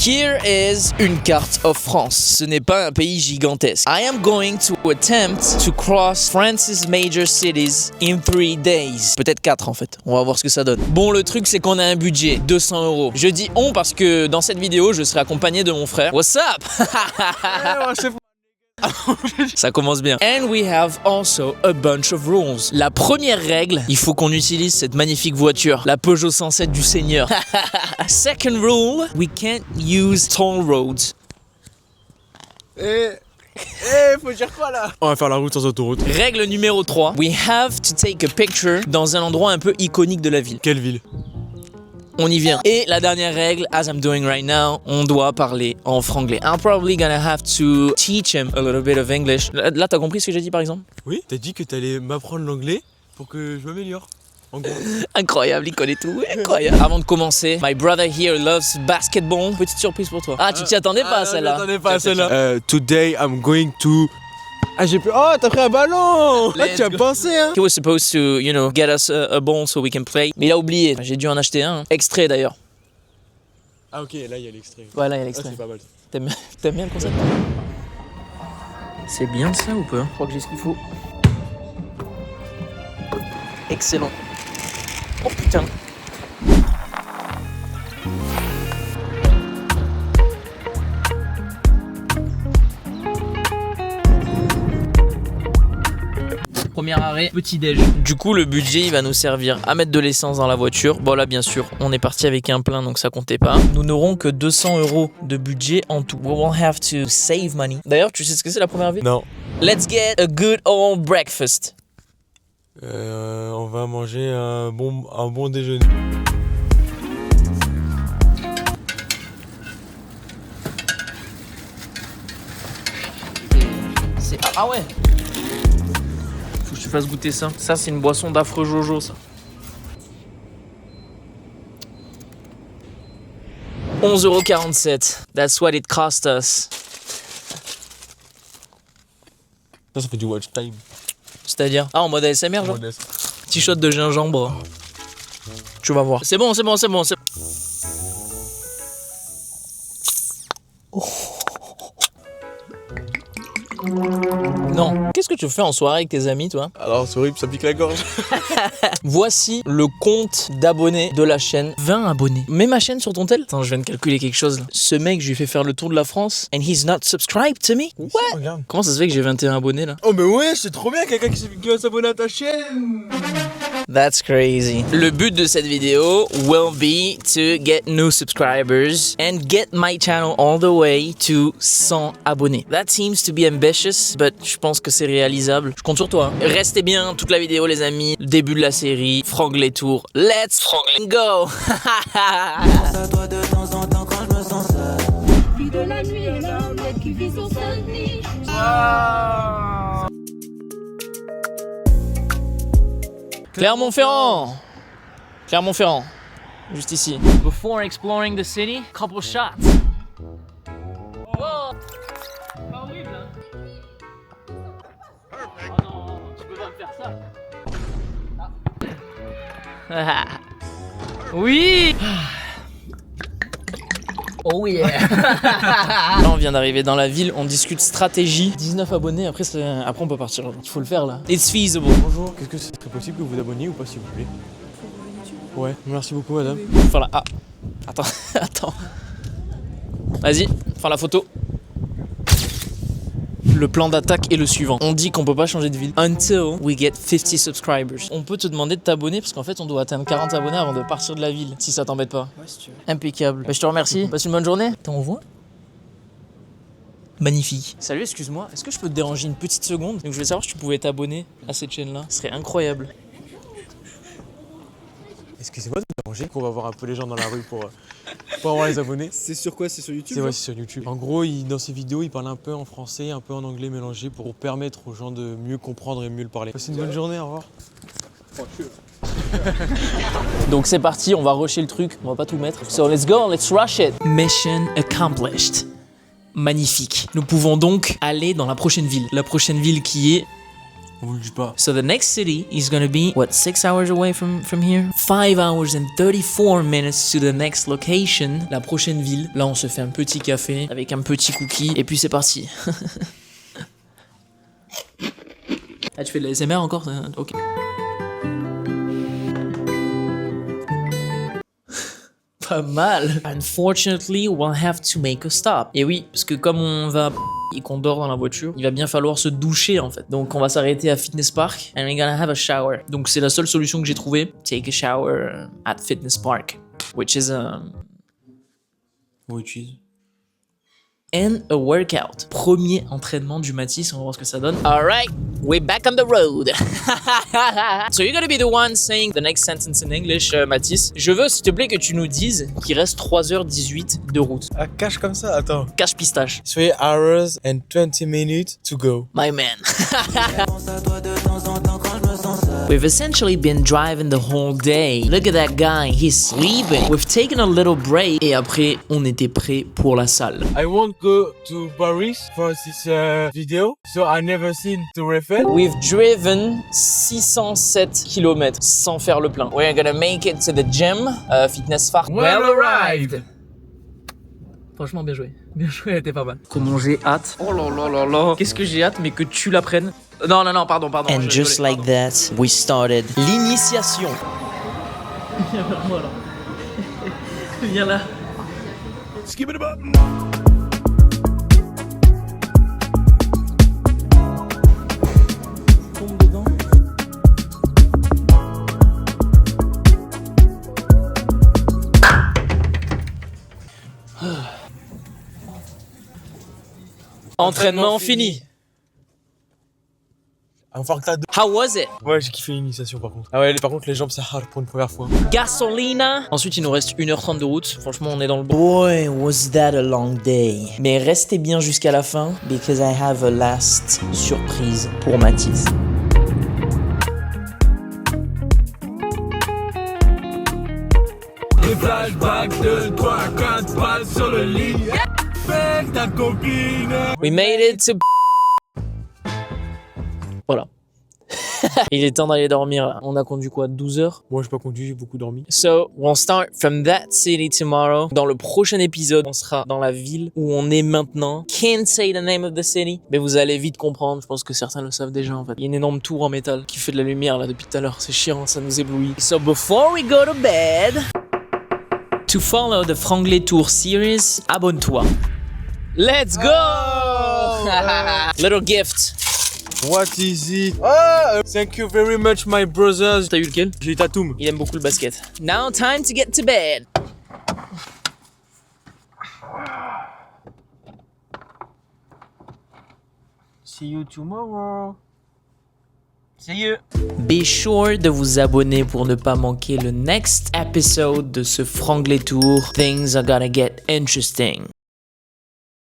Here is une carte of France. Ce n'est pas un pays gigantesque. I am going to attempt to cross France's major cities in 3 days. Peut-être 4 en fait. On va voir ce que ça donne. Bon, le truc c'est qu'on a un budget 200 €. Je dis on parce que dans cette vidéo, je serai accompagné de mon frère. What's up? Ça commence bien. And we have also a bunch of rules. La première règle, il faut qu'on utilise cette magnifique voiture, la Peugeot 107 du Seigneur. Second rule, we can't use toll roads. Faut dire quoi là? On va faire la route sans autoroute. Règle numéro 3, we have to take a picture dans un endroit un peu iconique de la ville. Quelle ville? On y vient. Et la dernière règle, as I'm doing right now, on doit parler en franglais. I'm probably gonna have to teach him a little bit of English. Là, t'as compris ce que j'ai dit par exemple? Oui, t'as dit que t'allais m'apprendre l'anglais pour que je m'améliore. En gros. Incroyable, il connaît tout. Incroyable. Avant de commencer, my brother here loves basketball. Petite surprise pour toi. Ah, tu t'y attendais pas à celle-là? Je m'attendais pas à celle-là. Today I'm going to... Ah, j'ai plus... Oh, t'as pris un ballon! Ah, tu as pensé, hein? He was supposed to, you know, get us a ball so we can play. Mais il a oublié. J'ai dû en acheter un. Extrait d'ailleurs. Ah, ok, là, il y a l'extrait. Voilà, il y a Ah, l'extrait. c'est pas mal. T'aimes bien le concept? C'est bien ça ou pas? Je crois que j'ai ce qu'il faut. Excellent. Oh putain. Premier arrêt, petit déj. Du coup, le budget, il va nous servir à mettre de l'essence dans la voiture. Bon, là, bien sûr, on est parti avec un plein, donc ça comptait pas. Nous n'aurons que 200 € de budget en tout. We will have to save money. D'ailleurs, tu sais ce que c'est la première ville? Non. Let's get a good old breakfast. On va manger un bon déjeuner. Ah ouais. Faut que je te fasse goûter ça. Ça, c'est une boisson d'affreux Jojo, ça. 11,47 €. That's what it cost us. Ça fait du watch time. C'est-à-dire? Ah, en mode ASMR, genre? Petit shot de gingembre. Tu vas voir. C'est bon. Oh. Non. Qu'est-ce que tu fais en soirée avec tes amis, toi? Alors, c'est horrible, ça pique la gorge. Voici le compte d'abonnés de la chaîne. 20 abonnés. Mets ma chaîne sur ton tel. Attends, je viens de calculer quelque chose là. Ce mec, je lui ai fait faire le tour de la France. And he's not subscribed to me? What? Regarde. Comment ça se fait que j'ai 21 abonnés là? Oh, mais ouais, c'est trop bien, quelqu'un qui va s'abonner à ta chaîne. That's crazy. Le but de cette vidéo will be to get new subscribers and get my channel all the way to 100 abonnés. That seems to be ambitious, but je pense que c'est réalisable. Je compte sur toi. Restez bien toute la vidéo, les amis. Début de la série, Franglais Tour. Let's Franglais go. Pense à toi de temps en temps quand je me sens seul. Vie de la nuit et l'homme qui vit sur Saint-Denis. Clermont-Ferrand. Clermont-Ferrand. Juste ici. Before exploring the city, couple shots. Wow. Pas horrible, hein? Oh non, tu peux pas me faire ça. Oui. Oh yeah. Là on vient d'arriver dans la ville, on discute stratégie. 19 abonnés, après on peut partir. Il faut le faire là. It's feasible. Bonjour, qu'est-ce que ce serait possible que vous vous abonniez ou pas, s'il vous plaît? Ouais, merci beaucoup, madame. Faire la... Ah, attends. Vas-y, faire la photo. Le plan d'attaque est le suivant. On dit qu'on peut pas changer de ville until we get 50 subscribers. On peut te demander de t'abonner parce qu'en fait on doit atteindre 40 abonnés avant de partir de la ville, si ça t'embête pas. Ouais, si tu veux. Impeccable. Bah, je te remercie. Passe une bonne journée. T'envoies? Magnifique. Salut, excuse-moi. Est-ce que je peux te déranger une petite seconde? Donc je voulais savoir si tu pouvais t'abonner à cette chaîne-là. Ce serait incroyable. Excusez-moi de me déranger, qu'on va voir un peu les gens dans la rue pour avoir les abonnés. C'est sur quoi? C'est sur YouTube? C'est sur YouTube. En gros, dans ses vidéos, il parle un peu en français, un peu en anglais mélangé pour permettre aux gens de mieux comprendre et mieux le parler. Passez une bonne journée, au revoir. Donc c'est parti, on va rusher le truc, on va pas tout mettre. So let's go, let's rush it. Mission accomplished. Magnifique. Nous pouvons donc aller dans la prochaine ville. La prochaine ville qui est On vous le dit pas. So the next city is gonna be, what, 6 hours away from here? 5 hours and 34 minutes to the next location. La prochaine ville. Là, on se fait un petit café avec un petit cookie. Et puis c'est parti. Ah, tu fais de l'ASMR encore? Ok. Pas mal. Unfortunately, we'll have to make a stop. Et oui, parce que comme on va et qu'on dort dans la voiture, il va bien falloir se doucher en fait. Donc on va s'arrêter à Fitness Park and we're gonna have a shower. Donc c'est la seule solution que j'ai trouvée. Take a shower at Fitness Park, which is and a workout. Premier entraînement du Mathis, on va voir ce que ça donne. Alright, we're back on the road. So you're gonna be the one saying the next sentence in English, Mathis. Je veux, s'il te plaît, que tu nous dises qu'il reste 3h18 de route. Ah, cache comme ça, attends. Cache pistache. 3 hours and 20 minutes to go. My man. Pense à toi de temps en temps quand je me sens seul. We've essentially been driving the whole day. Look at that guy, he's sleeping. We've taken a little break et après, on était prêt pour la salle. I won't go to Paris for this video, so I never seen to Eiffel. We've driven 607 km sans faire le plein. We're gonna make it to the gym, Fitness Park. Well arrived. Franchement, bien joué. Bien joué, elle était pas mal. Comment j'ai hâte. Oh là là là là. Qu'est-ce que j'ai hâte, mais que tu l'apprennes. Non, non, non, pardon. And just like that, we started l'initiation. Viens vers moi là. Viens là. Tombe dedans. Entraînement fini. Encore que t'as deux. How was it? Ouais, j'ai kiffé l'initiation par contre. Ah ouais, par contre, les jambes ça hard pour une première fois. Gasolina. Ensuite, il nous reste 1h30 de route. Franchement, on est dans le bon. Boy, was that a long day. Mais restez bien jusqu'à la fin, because I have a last surprise pour Mathis. Les flashbacks de 3-4 balles sur le lit. Avec ta copine. We made it to... Voilà. Il est temps d'aller dormir. On a conduit quoi, 12 heures? Moi, j'ai pas conduit, j'ai beaucoup dormi. So, we'll start from that city tomorrow. Dans le prochain épisode, on sera dans la ville où on est maintenant. Can't say the name of the city, mais vous allez vite comprendre. Je pense que certains le savent déjà en fait. Il y a une énorme tour en métal qui fait de la lumière là depuis tout à l'heure. C'est chiant, ça nous éblouit. So, before we go to bed, to follow the Franglais Tour series, abonne-toi. Let's go! Little gift. What is it? Oh, thank you very much, my brothers. T'as eu lequel? J'ai eu Tatum. Il aime beaucoup le basket. Now time to get to bed. See you tomorrow. See you. Be sure de vous abonner pour ne pas manquer le next episode de ce Franglais Tour. Things are gonna get interesting.